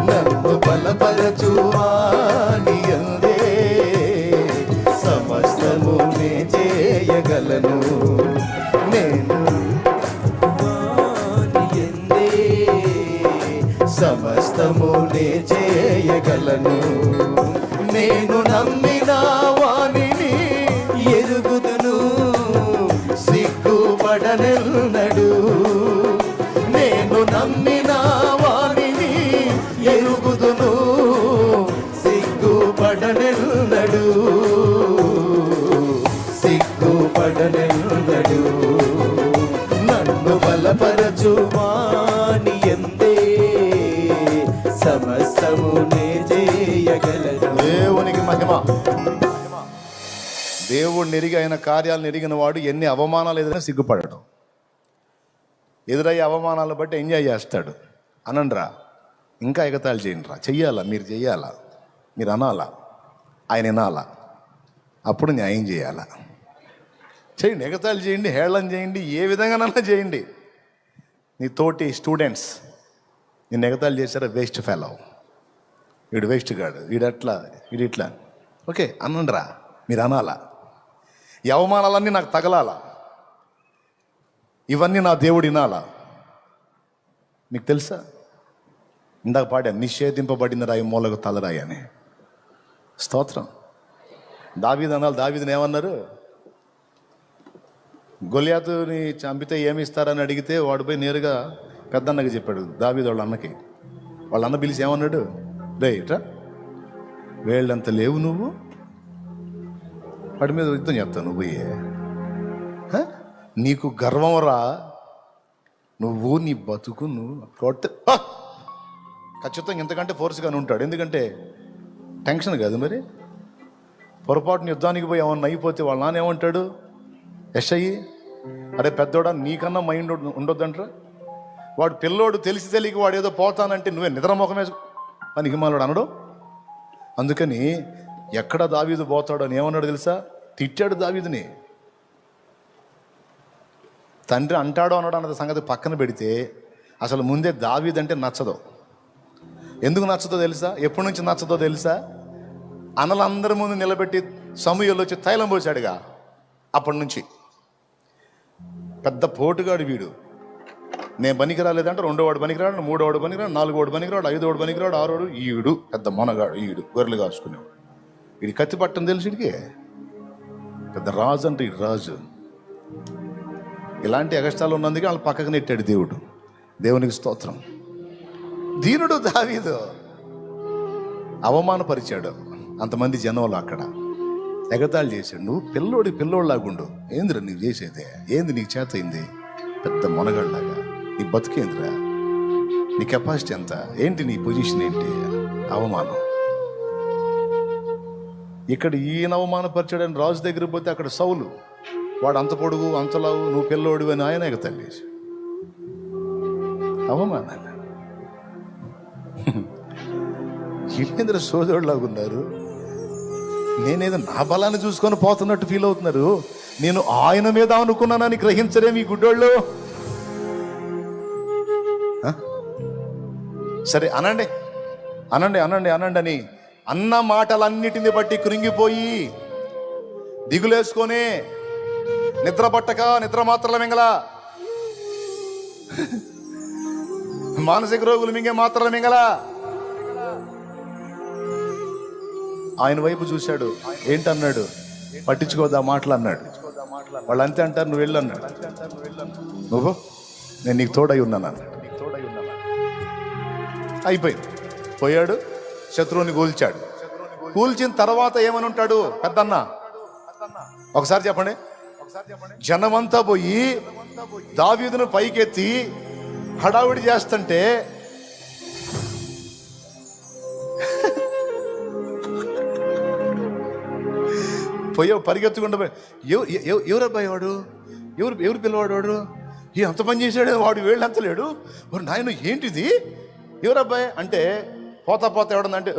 నన్ను బలపరచువాని యందే సమస్తము నే చేయగలను. నేను వాని యందే సమస్తము నే చేయగలను. నేను నమ్మిన దేవుడిని ఎరిగి ఆయన కార్యాలను ఎరిగిన వాడు ఎన్ని అవమానాలు ఎదురైనా సిగ్గుపడడు. ఎదురయ్యే అవమానాలను బట్టి ఎంజాయ్ చేస్తాడు. అనండ్రా, ఇంకా ఎగతాళి చేయండిరా, చెయ్యాలా, మీరు చెయ్యాలా, మీరు అనాలా, ఆయన వినాలా, అప్పుడు న్యాయం చేయాలా. చేయండి, ఎగతాళి చేయండి, హేళన చేయండి, ఏ విధంగానైనా చేయండి. నీ తోటి స్టూడెంట్స్ నిన్ను ఎగతాళి చేశారా, వేస్ట్ ఫెలో, వీడు వేస్ట్ గాడు, వీడట్లా, వీడిట్లా, ఓకే అనండ్రా, మీరు అనాలా. ఈ అవమానాలన్నీ నాకు తగలాలా, ఇవన్నీ నా దేవుడు వినాలా. మీకు తెలుసా, ఇందాక పాడా, నిషేధింపబడిన రాయి మూలకు తలరాయి అని. స్తోత్రం. దావీదు అనాలి. దావీదుని ఏమన్నారు? గొలియాతుని చంపితే ఏమి ఇస్తారని అడిగితే వాడు పోయి నేరుగా పెద్దన్నకి చెప్పాడు. దావీదు వాళ్ళ అన్నకి. వాళ్ళ అన్న పిలిచి ఏమన్నాడు? రే ఇట్రా, వేళ్ళంత లేవు నువ్వు, వాడి మీద యుద్ధం చేస్తావు నువ్వు పోయే, నీకు గర్వం రా, నువ్వు నీ బతుకు నువ్వు కొట్ట. ఖచ్చితంగా ఇంతకంటే ఫోర్స్గానే ఉంటాడు. ఎందుకంటే టెన్షన్ కాదు మరి. పొరపాటున యుద్ధానికి పోయి ఏమన్నా అయిపోతే వాళ్ళ నాన్న ఏమంటాడు? ఎస్ఐ, అరే పెద్దోడా, నీకన్నా మైండ్ ఉండొద్దంటారా? వాడు పిల్లోడు తెలిసి తెలియక వాడు ఏదో పోతానంటే నువ్వే నిద్రమోఖమే పనికి మాలోడు అనడు. అందుకని ఎక్కడ దావీదు పోతాడు అని ఏమన్నాడు తెలుసా? తిట్టాడు దావీదుని. తండ్రి అంటాడో అనడం అన్నది సంగతి పక్కన పెడితే అసలు ముందే దావీదు అంటే నచ్చదు. ఎందుకు నచ్చదో తెలుసా? ఎప్పటి నుంచి నచ్చదో తెలుసా? అన్నలందరి ముందు నిలబెట్టి సమూయేలు వచ్చి తైలం పోసాడుగా, అప్పటి నుంచి పెద్ద పోటుగాడు వీడు. నేను పనికి రాలేదంటే రెండోవాడు పనికిరాడు, మూడోవాడు పనికిరాడు, నాలుగోవాడు పనికిరాడు, ఐదోవాడు పనికిరాడు, ఆరోడు. ఈడు పెద్ద మొనగాడు, ఈడు గొర్రెలు కాసుకునేవాడు. వీడి కత్తి పట్టం తెలుసు, వీడికి పెద్ద రాజు అంటే ఈ రాజు. ఇలాంటి అగస్టాలు ఉన్నందుకే వాళ్ళు పక్కకు నెట్టాడు దేవుడు. దేవునికి స్తోత్రం. దీనుడు దావీదు అవమానపరిచాడు అంతమంది జనంలో. అక్కడ ఎగతాళి చేశాడు. నువ్వు పిల్లోడిలాగుండు, ఏందిరా నీవు చేసేదే, ఏంది నీకు చేత అయింది, పెద్ద మొనగాళ్ళలాగా, నీ బతుకేందిరా, నీ కెపాసిటీ ఎంత, ఏంటి నీ పొజిషన్ ఏంటి? అవమానం. ఇక్కడ ఈయన అవమానపరిచాడని రాజు దగ్గర పోతే అక్కడ సౌలు, వాడు అంత పొడుగు అంతలావు, నువ్వు పిల్లోడు అని ఆయన ఎగతాళి చేశాడు. అవమానాలు. ఏంద్ర సోదరులాగా ఉన్నారు. నేనేదో నా బలాన్ని చూసుకొని పోతున్నట్టు ఫీల్ అవుతున్నారు. నేను ఆయన మీద అనుకున్నానని గ్రహించరే మీ గుడ్డోళ్ళు. సరే అనండి అనండి అనండి అనండి అని అన్న మాటలన్నిటిని బట్టి కృంగిపోయి దిగులేసుకొని నిద్ర పట్టక నిద్ర మాత్రల మింగల, మానసిక రోగులు మింగే మాత్రల మింగల. ఆయన వైపు చూశాడు. ఏంటన్నాడు? పట్టించుకోదా మాటలు అన్నాడు. వాళ్ళు అంతే అంటారు, నువ్వు వెళ్ళు అన్నాడు. నువ్వు నేను నీకు తోడై ఉన్నాను అన్నాడు. అయిపోయింది. పోయాడు, శత్రువుని కూల్చాడు. కూల్చిన తర్వాత ఏమని ఉంటాడు పెద్దన్న? ఒకసారి చెప్పండి. జనమంతా పోయి దావీదును పైకెత్తి హడావిడి చేస్తుంటే పోయే పరిగెత్తుకుండా ఎవరు అబ్బాయి వాడు, ఎవరు పిల్లవాడు వాడు, అంత పని చేశాడు వాడు, వేళ్ళు అంత లేడు, వాడు నాయన ఏంటిది, ఎవరు అబ్బాయి అంటే పోతా ఎవడనంటే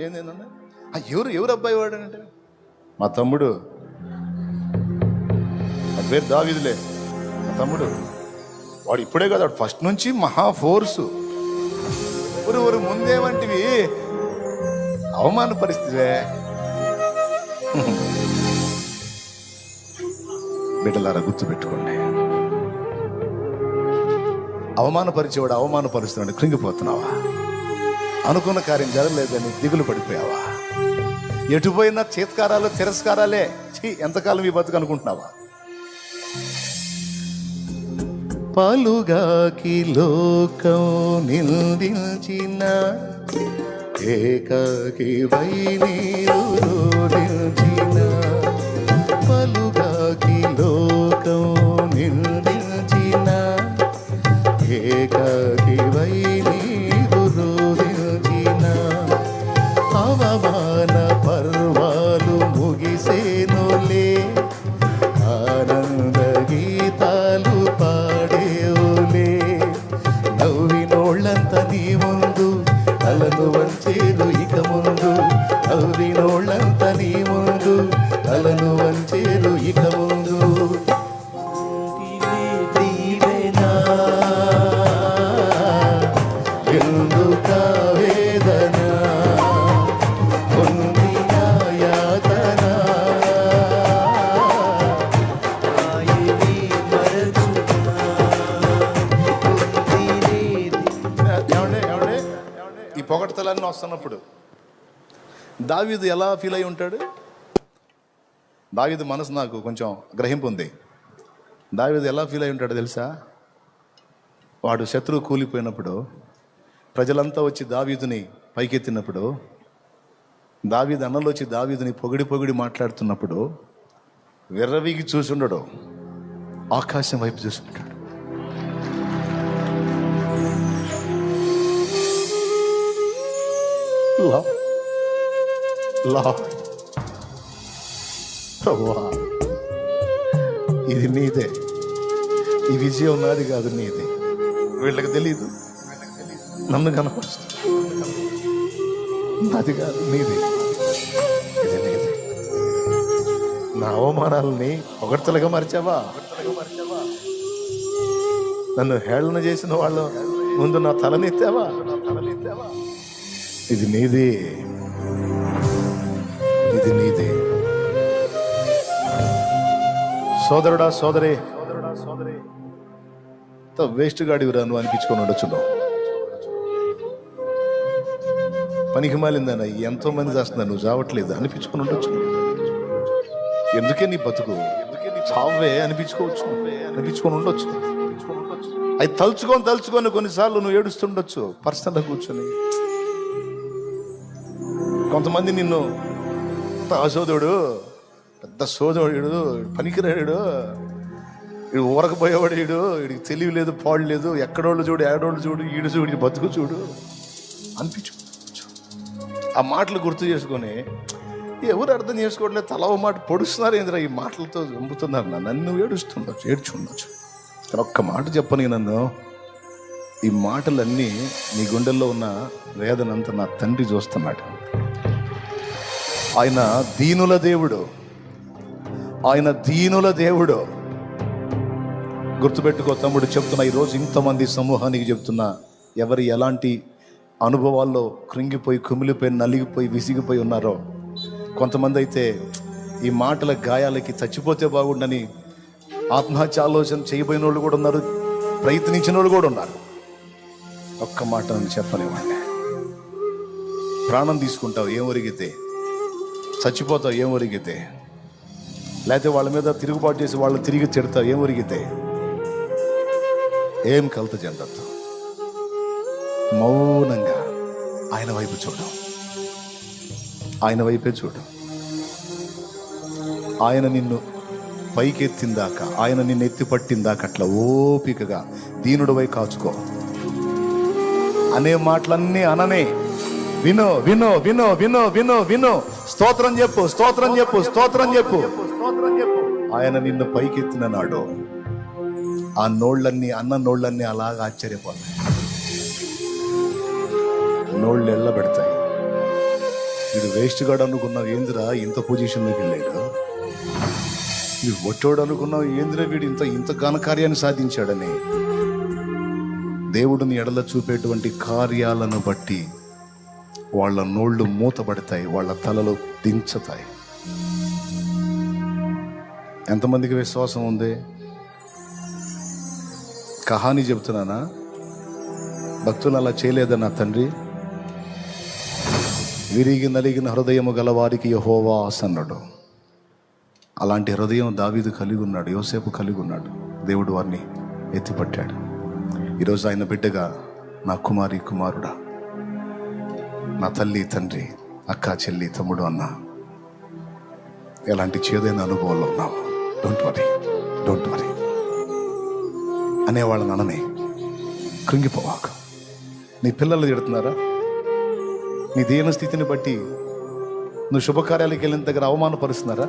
ఏందన్నా ఎవరు అబ్బాయి వాడు అంటే మా తమ్ముడు, వాడి పేరు దావీదులే, మా తమ్ముడు, వాడు ఇప్పుడే కదా, వాడు ఫస్ట్ నుంచి మహా ఫోర్సు. ఊరు ముందేమంటివి అవమాన పరిస్థితే. బిడ్డలారా గుర్తుపెట్టుకోండి, అవమానపరిచేవాడు అవమానపరుస్తున్నాడు, కృంగిపోతున్నావా? అనుకున్న కార్యం జరగలేదని దిగులు పడిపోయావా? ఎటుపోయినా చేత్కారాలు తిరస్కారాలే. ఎంతకాలం ఈ బతుకు అనుకుంటున్నావా? పలుగాకి లోకం నిందించిన ఏకాకి వై నీరు రోధించిన, పలుగాకి లోకం నిందించిన ఏకాకి వై నీరు రోధించిన, అవమాన పర్వాలు ముగిసేను కష్టాలన్నీ వస్తున్నప్పుడు దావీదు ఎలా ఫీల్ అయి ఉంటాడు? దావీదు మనసు నాకు కొంచెం గ్రహింపు ఉంది. దావీదు ఎలా ఫీల్ అయి ఉంటాడో తెలుసా? వాడు శత్రువు కూలిపోయినప్పుడు ప్రజలంతా వచ్చి దావీదుని పైకెత్తినప్పుడు, దావీదు అన్నలో వచ్చి దావీదుని పొగిడి పొగిడి మాట్లాడుతున్నప్పుడు విర్రవీగి చూసుండడు, ఆకాశం వైపు చూసుకుంటాడు. ప్రభువా, ఇది నీదే, ఈ విజయం నాది కాదు, నీదే. వీళ్ళకి తెలియదు, నన్ను కనపరుస్తుంది, నాది కాదు, నీది, ఇది నీదే. నా అవమానాలని పొగడ్తలుగా మరిచావా? నన్ను హేళన చేసిన వాళ్ళ ముందు నా తలనెత్తావా? ఇది నీదే, ఇది నీదే. సోదరుడా, సోదరే, వేస్ట్ గాడివిరా నువ్వు అనిపించుకొని ఉండొచ్చు. పనికి మాలిందన్న ఎంతో మంది చేస్తున్నా, నువ్వు చావట్లేదు అనిపించుకొని ఉండొచ్చు. ఎందుకే నీ బతుకు, చావే అనిపించుకొని ఉండొచ్చు. అది తలుచుకొని కొన్నిసార్లు నువ్వు ఏడుస్తుండొచ్చు పర్సనల్గా కూర్చొని. కొంతమంది నిన్ను అసోదరుడు, పెద్ద సోదరుడు, పనికిరాడు, వీడు ఊరకపోయేవాడు, వీడికి తెలివి లేదు, పాడు లేదు, ఎక్కడోళ్ళు చూడు, ఏడోళ్ళు చూడు, ఈడు చూడు, బతుకు చూడు అనిపించు. ఆ మాటలు గుర్తు చేసుకొని ఎవరు అర్థం చేసుకోవట్లేదు, తల ఓ మాట పొడుస్తున్నారు ఏంద్రా ఈ మాటలతో చంపుతున్నారు నన్ను. ఏడ్చుండొచ్చు. కానీ ఒక్క మాట చెప్పని, నన్ను ఈ మాటలన్నీ నీ గుండెల్లో ఉన్న వేదనంతా నా తండ్రి చూస్తున్నాడు. ఆయన దీనుల దేవుడు, ఆయన దీనుల దేవుడు. గుర్తుపెట్టుకో తమ్ముడు, చెప్తున్నా ఈరోజు ఇంతమంది సమూహానికి చెప్తున్నా, ఎవరు ఎలాంటి అనుభవాల్లో కృంగిపోయి, కుమిలిపోయి, నలిగిపోయి, విసిగిపోయి ఉన్నారో. కొంతమంది అయితే ఈ మాటల గాయాలకి చచ్చిపోతే బాగుండని ఆత్మహత్య ఆలోచన చేయబోయిన వాళ్ళు కూడా ఉన్నారు, ప్రయత్నించిన వాళ్ళు కూడా ఉన్నారు. ఒక్క మాట నన్ను చెప్పనివ్వండి, ప్రాణం తీసుకుంటావు ఏం ఒరిగితే, చచ్చిపోతావు ఏం ఒరిగితే, లేకపోతే వాళ్ళ మీద తిరుగుబాటు చేసి వాళ్ళని తిరిగి తిడతావు ఏం ఒరిగితే, ఏం కలత చెందద్దు. మౌనంగా ఆయన వైపు చూడు, ఆయన వైపే చూడు. ఆయన నిన్ను పైకెత్తిందాక, ఆయన నిన్ను ఎత్తి పట్టిందాక అట్లా ఓపికగా దీనుడివై కాచుకో. అనే మాటలన్నీ అననే, విను విను విను విను విను విను స్తోత్రం చెప్పు, స్తోత్రం చెప్పు, స్తోత్రం చెప్పు. ఆయన నిన్ను పైకెత్తిన నాడు ఆ నోళ్ళన్నీ, అన్న నోళ్ళన్నీ అలాగా ఆశ్చర్యపోతాయి, నోళ్ళు ఎళ్ళబెడతాయి. ఇది వేస్ట్ గాడు అనుకున్నావు ఏందిరా ఇంత పొజిషన్లోకి వెళ్ళాడు, ఇది ఒట్టోడు అనుకున్నావు ఏందిరా వీడు ఇంత ఘనకార్యాన్ని సాధించాడని. దేవుడిని ఎడల చూపేటువంటి కార్యాలను బట్టి వాళ్ళ నోళ్ళు మూతబడతాయి, వాళ్ళ తలలు దించుతాయి. ఎంతమందికి విశ్వాసం ఉంది? కహాని చెబుతున్నానా? భక్తులు అలా చేయలేదన్నా తండ్రి. విరిగి నలిగిన హృదయము గలవారికి యెహోవా ఆసన్నుడు. అలాంటి హృదయం దావీదు కలిగి ఉన్నాడు, యోసేపు కలిగి ఉన్నాడు. దేవుడు వారిని ఎత్తిపట్టాడు. ఈరోజు ఆయన బిడ్డగా, నా కుమారి కుమారుడా, నా తల్లి తండ్రి, అక్క చెల్లి తమ్ముడు అన్న, ఎలాంటి చేదైన అనుభవంలో ఉన్నావు, డోంట్ వరీ అనేవాళ్ళని అననే, కృంగిపోవాక. నీ పిల్లలు తిడుతున్నారా? నీ దీన స్థితిని బట్టి నువ్వు శుభకార్యాలకు వెళ్ళిన దగ్గర అవమానపరుస్తున్నారా?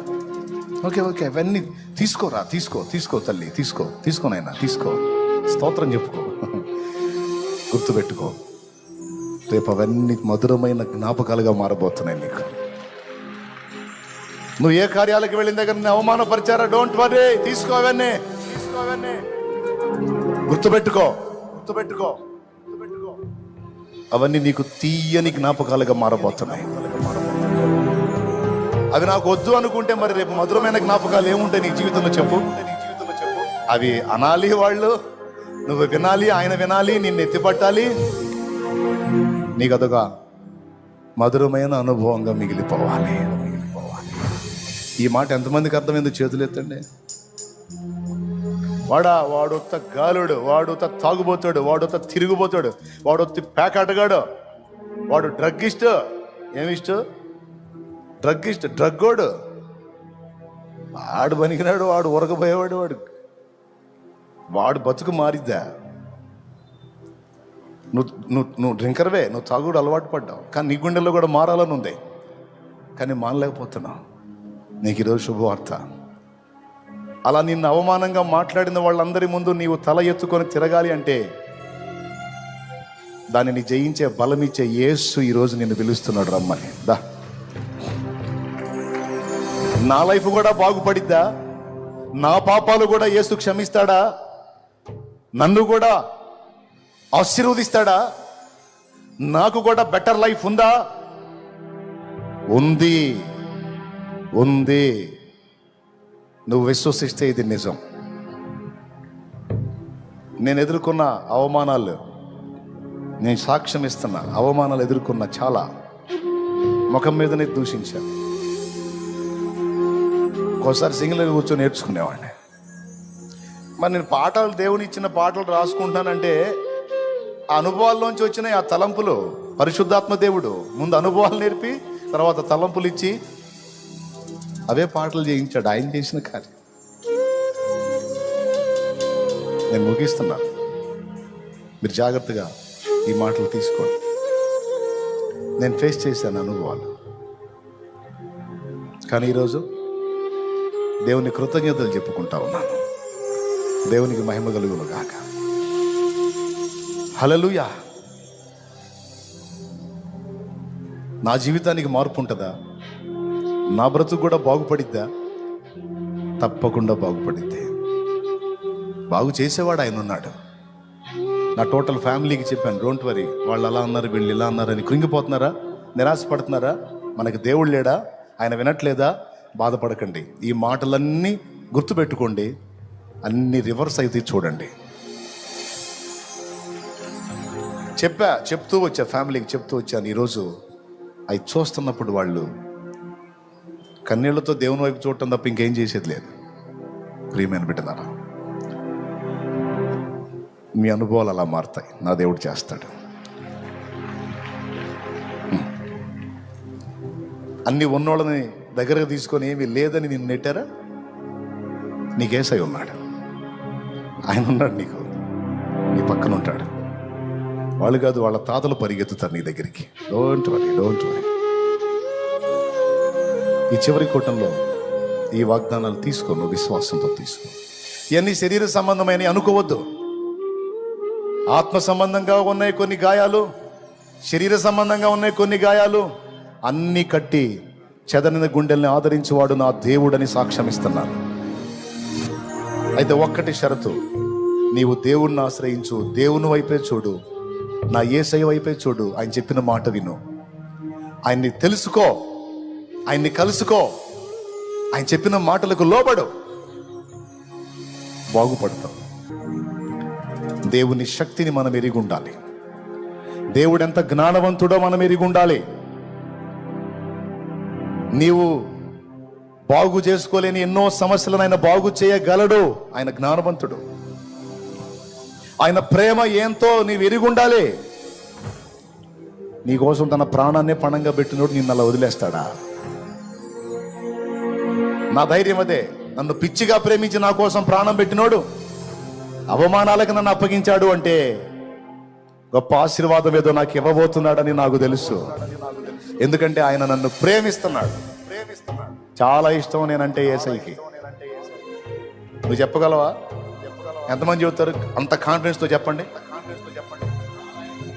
ఓకే అవన్నీ తీసుకోరా, తీసుకో తల్లి, తీసుకో నాయనా, తీసుకో, స్తోత్రం చెప్పుకో, గుర్తుపెట్టుకో. రేపు అవన్నీ మధురమైన జ్ఞాపకాలుగా మారబోతున్నాయి నీకు. నువ్వు ఏ కార్యాలకు వెళ్ళిన దగ్గర నేను అవమానపరిచారా? డోంట్ వరీ, తీసుకో అవన్నీ, గుర్తుపెట్టుకో. అవన్నీ నీకు తీయని జ్ఞాపకాలుగా మారబోతున్నాయి. అవి నాకు వద్దు అనుకుంటే మరి రేపు మధురమైన జ్ఞాపకాలు ఏముంటాయి నీ జీవితంలో చెప్పు. అవి అనాలి వాళ్ళు, నువ్వు వినాలి, ఆయన వినాలి, నిన్ను ఎత్తిపట్టాలి. నీకు అదొక మధురమైన అనుభవంగా మిగిలిపోవాలి. ఈ మాట ఎంతమందికి అర్థమైందో చేతులు ఎత్తండి. వాడొత్త గాలుడు, వాడొత్త తాగుబోతాడు, వాడొత్త తిరిగిపోతాడు, వాడొత్తి పేకాటగాడు, వాడు డ్రగ్గిస్ట్. ఏమిస్ట్? డ్రగ్గిస్ట్, డ్రగ్గోడు. వాడు పనికినాడు, వాడు ఉరకపోయేవాడు. వాడు బతుకు మారిద్దా? నువ్వు డ్రింకర్వే, నువ్వు తాగుడు అలవాటు పడ్డావు, కానీ నీ గుండెల్లో కూడా మారాలని ఉంది, కానీ మానలేకపోతున్నావు. నీకు ఈరోజు శుభవార్త. అలా నిన్ను అవమానంగా మాట్లాడిన వాళ్ళందరి ముందు నీవు తల ఎత్తుకొని తిరగాలి అంటే దానిని జయించే బలమిచ్చే యేసు ఈరోజు నిన్ను పిలుస్తున్నాడు, రమ్మని. దా, నా లైఫ్ కూడా బాగుపడిద్దా? నా పాపాలు కూడా యేసు క్షమిస్తాడా? నన్ను కూడా ఆశీర్వదిస్తాడా? నాకు కూడా బెటర్ లైఫ్ ఉందా? ఉంది. నువ్వు విశ్వసిస్తే ఇది నిజం. నేను ఎదుర్కొన్న అవమానాలు, నేను సాక్ష్యం ఇస్తున్నా, అవమానాలు ఎదుర్కొన్న చాలా, ముఖం మీదనే దూషించాను. ఒకసారి సింగిల్గా కూర్చొని నేర్చుకునేవాడిని. మరి నేను పాటలు, దేవుని ఇచ్చిన పాటలు రాసుకుంటానంటే ఆ అనుభవాల్లోంచి వచ్చిన ఆ తలంపులు, పరిశుద్ధాత్మ దేవుడు ముందు అనుభవాలు నేర్పి తర్వాత తలంపులు ఇచ్చి అవే పాటలు చేయించాడు. ఆయన చేసిన కార్యం. నేను ముగిస్తున్నాను, మీరు జాగ్రత్తగా ఈ మాటలు తీసుకోండి. నేను ఫేస్ చేశాను అనుభవాలు, కానీ ఈరోజు దేవుని కృతజ్ఞతలు చెప్పుకుంటా ఉన్నాను. దేవునికి మహిమ కలుగును గాక. హల్లెలూయా. నా జీవితానికి మార్పు ఉంటుందా? నా బ్రతుకు కూడా బాగుపడిద్దా? తప్పకుండా బాగుపడిద్ది. బాగు చేసేవాడు ఆయన ఉన్నాడు. నా టోటల్ ఫ్యామిలీకి చెప్పాను, డోంట్ వరీ, వాళ్ళు అలా అన్నారు, వీళ్ళు ఇలా అన్నారని కృంగిపోతున్నారా? నిరాశపడుతున్నారా? మనకు దేవుడు లేడా? ఆయన వినట్లేదా? బాధపడకండి. ఈ మాటలన్నీ గుర్తుపెట్టుకోండి. అన్ని రివర్స్ అయితే చూడండి. చెప్తూ వచ్చా, ఫ్యామిలీకి చెప్తూ వచ్చాను. ఈరోజు అవి చూస్తున్నప్పుడు వాళ్ళు కన్నీళ్లతో దేవుని వైపు చూడటం తప్ప ఇంకేం చేసేది లేదు. ప్రియమైన బిడ్డలారా, మీ అనుభవాలు అలా మారుతాయి. నా దేవుడు చేస్తాడు. అన్ని ఉన్నోళ్ళని దగ్గరకు తీసుకొని ఏమీ లేదని నిన్ను నెట్టారా? నీకేసై ఉన్నాడు. ఆయన ఉన్నాడు, నీకు నీ పక్కన ఉంటాడు. వాళ్ళు కాదు, వాళ్ళ తాతలు పరిగెత్తుతారు నీ దగ్గరికి. Don't worry. ఈ చివరి కూటంలో ఈ వాగ్దానాలు తీసుకో, నువ్వు విశ్వాసంతో తీసుకో. ఇవన్నీ శరీర సంబంధమైన అనుకోవద్దు. ఆత్మ సంబంధంగా ఉన్నాయి కొన్ని గాయాలు, శరీర సంబంధంగా ఉన్నాయి కొన్ని గాయాలు. అన్నీ కట్టి చెదరిన గుండెల్ని ఆదరించేవాడు నా దేవుడని సాక్ష్యం ఇస్తున్నాను. అయితే ఒక్కటి షరతు, నీవు దేవుణ్ణి ఆశ్రయించు, దేవుని వైపే చూడు, నా యేసయ్య వైపే చూడు. ఆయన చెప్పిన మాట విను, ఆయన్ని తెలుసుకో, ఆయన్ని కలుసుకో, ఆయన చెప్పిన మాటలకు లోబడు, బాగుపడతావు. దేవుని శక్తిని మనం ఎరిగి ఉండాలి. దేవుడు ఎంత జ్ఞానవంతుడో మనం ఎరిగి ఉండాలి. నీవు బాగు చేసుకోలేని ఎన్నో సమస్యలను ఆయన బాగు చేయగలడు. ఆయన జ్ఞానవంతుడు. ఆయన ప్రేమ ఏంతో నీవు ఎరిగి ఉండాలి. నీకోసం తన ప్రాణాన్నే పణంగా పెట్టినోడు నిన్ను అలా వదిలేస్తాడా? నా ధైర్యం అదే. నన్ను పిచ్చిగా ప్రేమించి నా కోసం ప్రాణం పెట్టినోడు అవమానాలకు నన్ను అప్పగించాడు అంటే గొప్ప ఆశీర్వాదం ఏదో నాకు ఇవ్వబోతున్నాడని నాకు తెలుసు. ఎందుకంటే ఆయన నన్ను ప్రేమిస్తున్నాడు. చాలా ఇష్టం నేనంటే యేసయ్యకి. నువ్వు చెప్పగలవా? ఎంతమంది చెబుతారు? అంత కాన్ఫిడెన్స్తో చెప్పండి.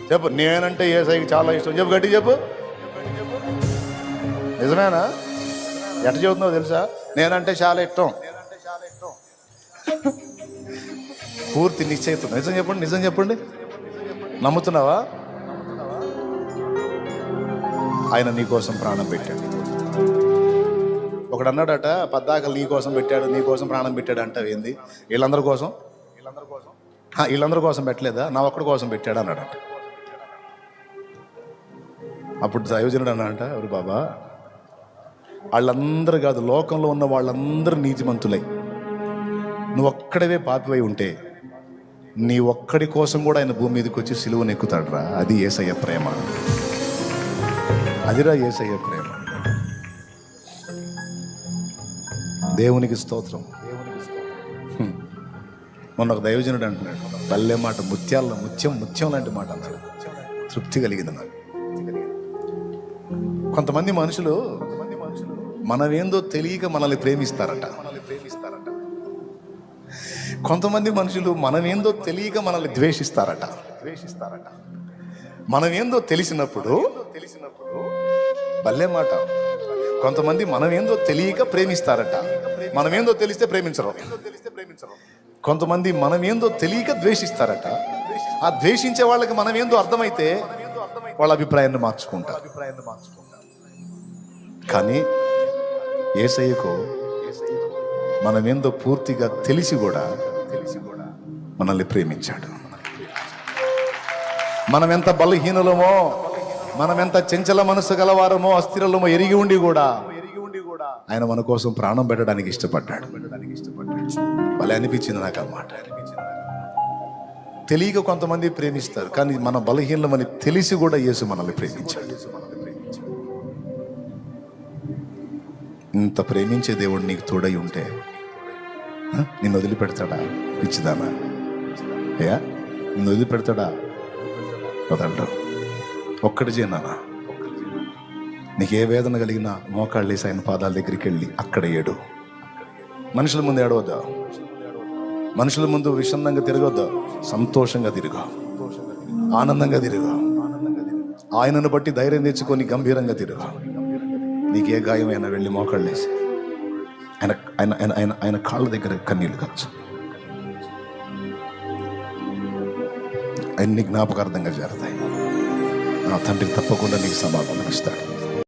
చెప్పు, నేనంటే యేసయ్యకి చాలా ఇష్టం. చెప్పు, గట్టి చెప్పు. నిజమేనా? ఎట్ట చెబుతున్నావు తెలుసా? నేనంటే చాలా ఇష్టం. పూర్తి నిశ్చయితం. నిజం చెప్పండి, నిజం చెప్పండి. నమ్ముతున్నావా? ఆయన నీ కోసం ప్రాణం పెట్టాడు. ఒకడు అన్నాడట, పద్దాకలు నీ కోసం పెట్టాడు, నీ కోసం ప్రాణం పెట్టాడు అంటావు ఏంది? వీళ్ళందరి కోసం పెట్టలేదా? నా ఒక్కడి కోసం పెట్టాడు అన్నాడట. అప్పుడు దైవజనుడు అన్నాడంట, ఎవరు బాబా, వాళ్ళందరూ కాదు, లోకంలో ఉన్న వాళ్ళందరూ నీతిమంతులై నువ్వు ఒక్కడవే పాపివై ఉంటే నీ ఒక్కడి కోసం కూడా ఆయన భూమి మీదకి వచ్చి సిలువను ఎక్కుతాడురా. అది యేసయ్య ప్రేమ, అదిరా యేసయ్య ప్రేమ. దేవునికి స్తోత్రం. మొన్న ఒక దైవజనుడు అంటున్నాడు, పల్లె మాట, ముత్యాల ముత్యం ముత్యం లాంటి మాట అన్నాడు. తృప్తి కలిగింది నాకు. కొంతమంది మనుషులు మనమేందో తెలియక మనల్ని ప్రేమిస్తారట. కొంతమంది మనుషులు మనమేందో తెలియక మనల్ని ద్వేషిస్తారట. మనమేందో తెలిసినప్పుడు భలే మాట. కొంతమంది మనమేందో తెలియక ప్రేమిస్తారట. మనమేందో తెలిస్తే ప్రేమించరు. కొంతమంది మనమేందో తెలియక ద్వేషిస్తారట. ఆ ద్వేషించే వాళ్ళకి మనమేందో అర్థమైతే వాళ్ళ అభిప్రాయాన్ని మార్చుకుంటారు. కానీ యేసయ్యకు మనమేందో పూర్తిగా తెలిసి కూడా మనల్ని ప్రేమించాడు. మనమెంత బలహీనులమో, మనమెంత చెంచల మనసు గలవారమో, అస్థిరలమో ఎరిగి ఉండి కూడా ఆయన మన కోసం ప్రాణం పెట్టడానికి ఇష్టపడ్డాడు. భలే అనిపించింది నాకు అన్నమాట. తెలియక కొంతమంది ప్రేమిస్తారు, కానీ మన బలహీనమని తెలిసి కూడా యేసు మనల్ని ప్రేమించాడు. ఇంత ప్రేమించే దేవుడు నీకు తోడై ఉంటే నిన్ను వదిలిపెడతాడా? పిచ్చిదానా, అయ్యా, నిన్ను వదిలిపెడతాడా? వదలడు. ఒక్కటి చేయనా, నీకు ఏ వేదన కలిగినా మోకాళ్ళు వేసి ఆయన పాదాల దగ్గరికి వెళ్ళి అక్కడ ఏడు. మనుషుల ముందు ఏడవద్దా, మనుషుల ముందు విషన్నంగా తిరగొద్దా, సంతోషంగా తిరుగు, ఆనందంగా తిరుగు, ఆయనను బట్టి ధైర్యం తెచ్చుకొని గంభీరంగా తిరుగు. నీకే గాయమైనా వెళ్ళి మోకాళ్ళు వేసి ఆయన ఆయన ఆయన ఆయన కాళ్ళ దగ్గర కన్నీళ్ళు కావచ్చు. అన్ని జ్ఞాపకార్థంగా చేరతాయి. నా తండ్రి తప్పకుండా నీకు సమాధానం ఇస్తాడు.